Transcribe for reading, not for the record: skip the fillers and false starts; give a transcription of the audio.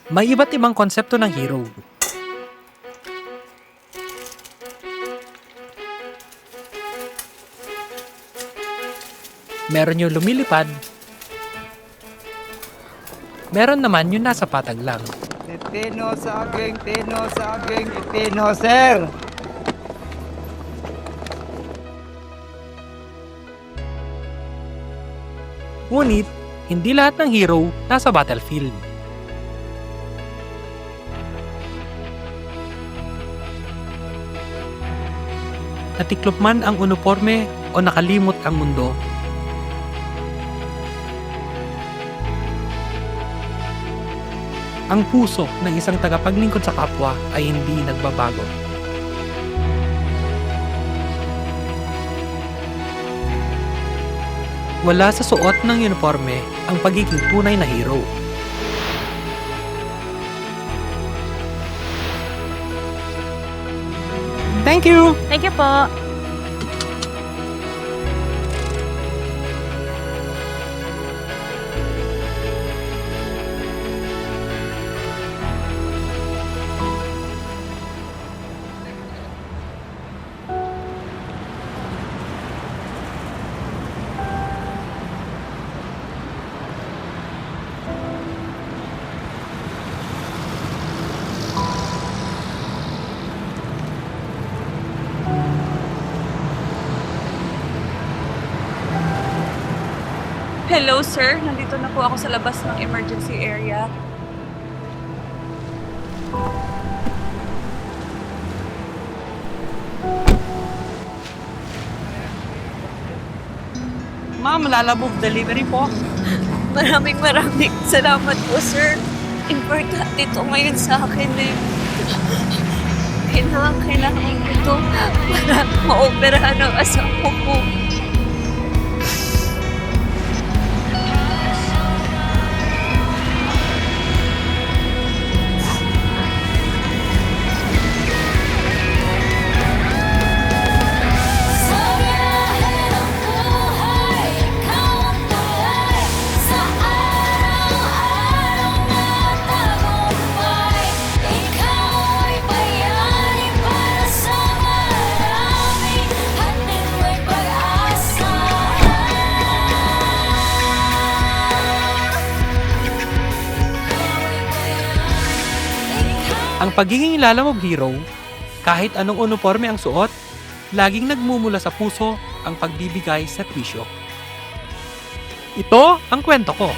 May iba't ibang konsepto ng hero. Meron yung lumilipad. Meron naman yung nasa patag lang. Tino saging, tino sir. Ngunit, hindi lahat ng hero nasa battlefield. Natiklop man ang uniforme o nakalimot ang mundo. Ang puso ng isang tagapaglingkod sa kapwa ay hindi nagbabago. Wala sa suot ng uniforme ang pagiging tunay na hero. Thank you! Thank you po. Hello, sir. Nandito na po ako sa labas ng emergency area. Ma'am, lalabog delivery po. Maraming salamat po, sir. Importante ito ngayon sa akin eh. Kailangan ko ito para maoperahan ang asawa ko. Ang pagiging lalamog hero, kahit anong uniforme ang suot, laging nagmumula sa puso ang pagbibigay sa servisyo. Ito ang kwento ko.